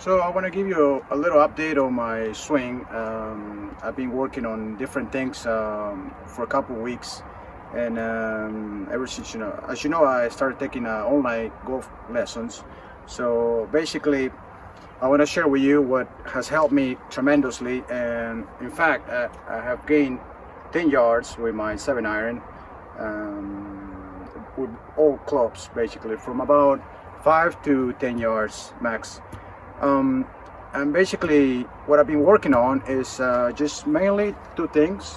So I want to give you a little update on my swing. I've been working on different things for a couple of weeks, and ever since as you know, I started taking online golf lessons. So basically, I want to share with you what has helped me tremendously. And in fact, I have gained 10 yards with my 7-iron, with all clubs, basically from about 5 to 10 yards max. Um, and basically what I've been working on is just mainly two things.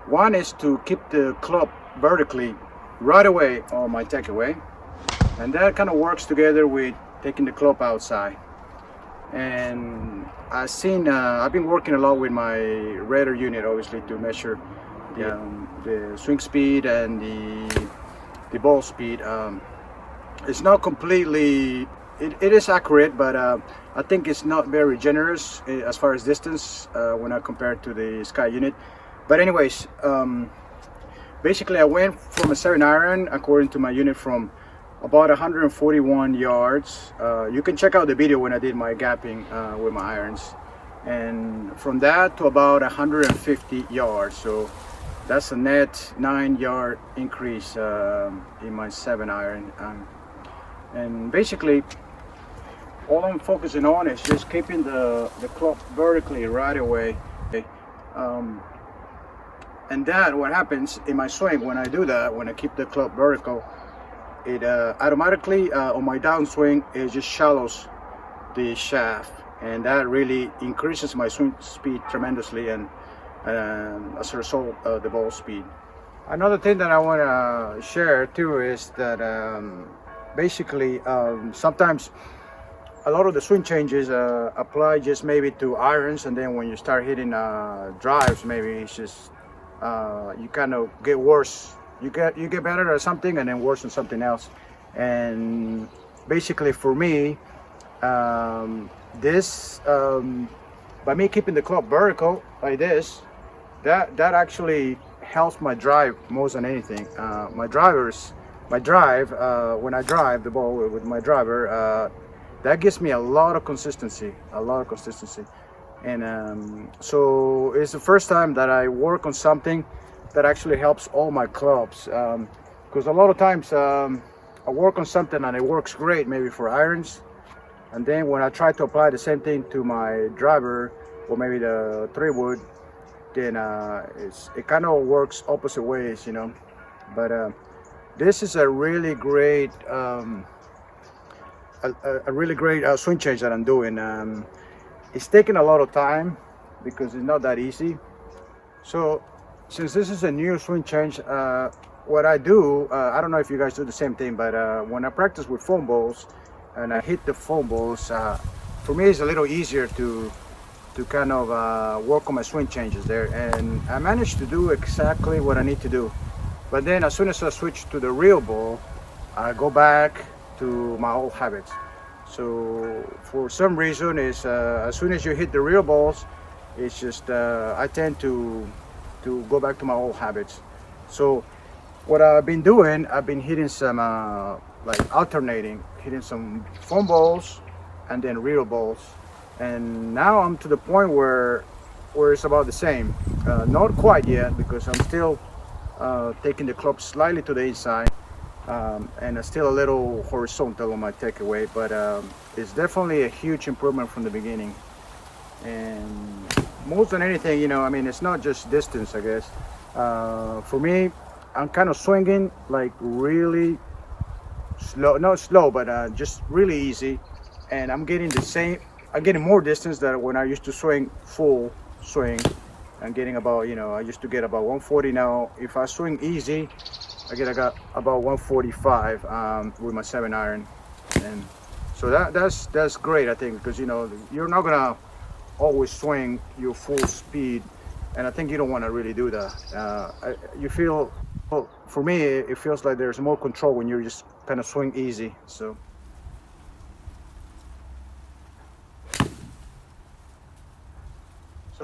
One is to keep the club vertically right away on my takeaway, and that kind of works together with taking the club outside. And I've been working a lot with my radar unit, obviously, to measure the swing speed and the ball speed. It's not completely, it is accurate, but I think it's not very generous as far as distance when I compare it to the Sky unit. But anyways, basically I went from a 7-iron, according to my unit, from about 141 yards. You can check out the video when I did my gapping with my irons. And from that to about 150 yards. So that's a net 9-yard increase in my 7-iron. And basically, all I'm focusing on is just keeping the club vertically right away. And that, what happens in my swing when I do that, when I keep the club vertical, it automatically on my downswing, it just shallows the shaft, and that really increases my swing speed tremendously, and as a result, the ball speed. Another thing that I want to share too is that basically sometimes a lot of the swing changes apply just maybe to irons, and then when you start hitting drives, maybe it's just you kind of get worse. You get better at something and then worse at something else. And basically for me, this by me keeping the club vertical like this, that actually helps my drive more than anything. My drive when I drive the ball with my driver, that gives me a lot of consistency, and so it's the first time that I work on something that actually helps all my clubs, because a lot of times I work on something and it works great, maybe for irons, and then when I try to apply the same thing to my driver or maybe the 3-wood, then it kind of works opposite ways, but this is a really great swing change that I'm doing. It's taking a lot of time because it's not that easy. So since this is a new swing change, what I do, I don't know if you guys do the same thing, but when I practice with foam balls and I hit the foam balls, for me it's a little easier to kind of work on my swing changes there, and I managed to do exactly what I need to do. But then as soon as I switch to the real ball, I go back to my old habits. So for some reason, is as soon as you hit the real balls, it's just I tend to go back to my old habits. So what I've been doing, I've been hitting some like alternating, hitting some foam balls and then real balls, and now I'm to the point where it's about the same. Not quite yet, because I'm still taking the club slightly to the inside, and it's still a little horizontal on my takeaway, but it's definitely a huge improvement from the beginning. And more than anything, I mean, it's not just distance, I guess. For me, I'm kind of swinging like really slow, not slow, but just really easy, and I'm getting more distance than when I used to swing full swing. I'm getting about, I used to get about 140. Now if I swing easy, I got about 145 with my 7-iron, and so that's great, I think, because you're not gonna always swing your full speed, and I think you don't want to really do that. You feel, well, for me, it feels like there's more control when you're just kind of swing easy. So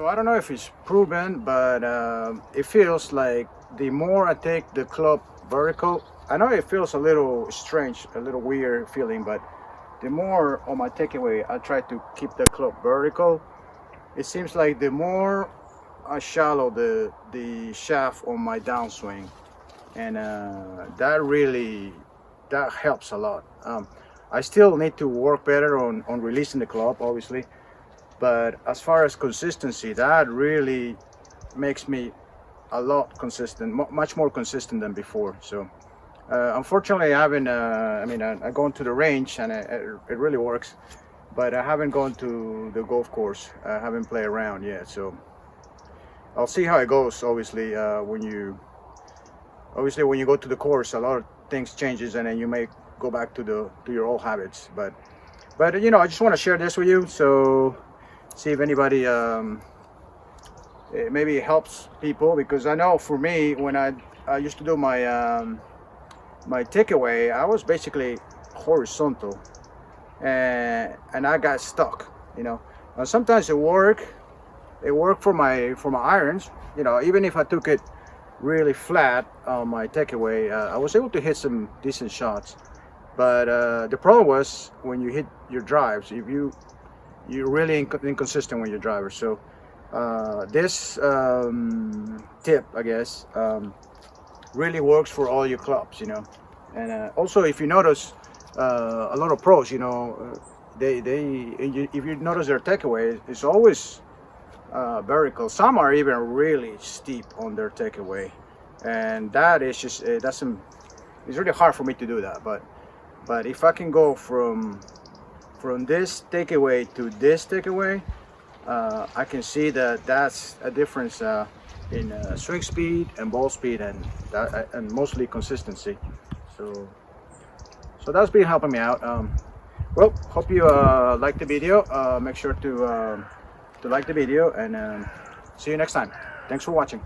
I don't know if it's proven, but it feels like the more I take the club vertical, I know it feels a little strange, a little weird feeling, but the more on my takeaway I try to keep the club vertical, it seems like the more I shallow the shaft on my downswing, and that helps a lot. I still need to work better on releasing the club, obviously, but as far as consistency, that really makes me a lot consistent, much more consistent than before. So unfortunately I haven't I gone to the range, and it really works, but I haven't gone to the golf course. I haven't played around yet, so I'll see how it goes. Obviously when you go to the course, a lot of things changes, and then you may go back to your old habits, but you know, I just want to share this with you, so see if anybody maybe it helps people, because I know for me, when I used to do my my takeaway, I was basically horizontal, and I got stuck, you know. Sometimes it worked for my irons, you know. Even if I took it really flat on my takeaway, I was able to hit some decent shots, but the problem was when you hit your drives, if you're really inconsistent with your driver. So this tip, I guess, really works for all your clubs, you know. And also, if you notice, a lot of pros, you know, if you notice their takeaway, it's always vertical. Some are even really steep on their takeaway, and that is just it's really hard for me to do that. But if I can go from this takeaway to this takeaway, I can see that that's a difference in swing speed and ball speed, and mostly consistency. So that's been helping me out. Well, hope you like the video. Make sure to like the video, and see you next time. Thanks for watching.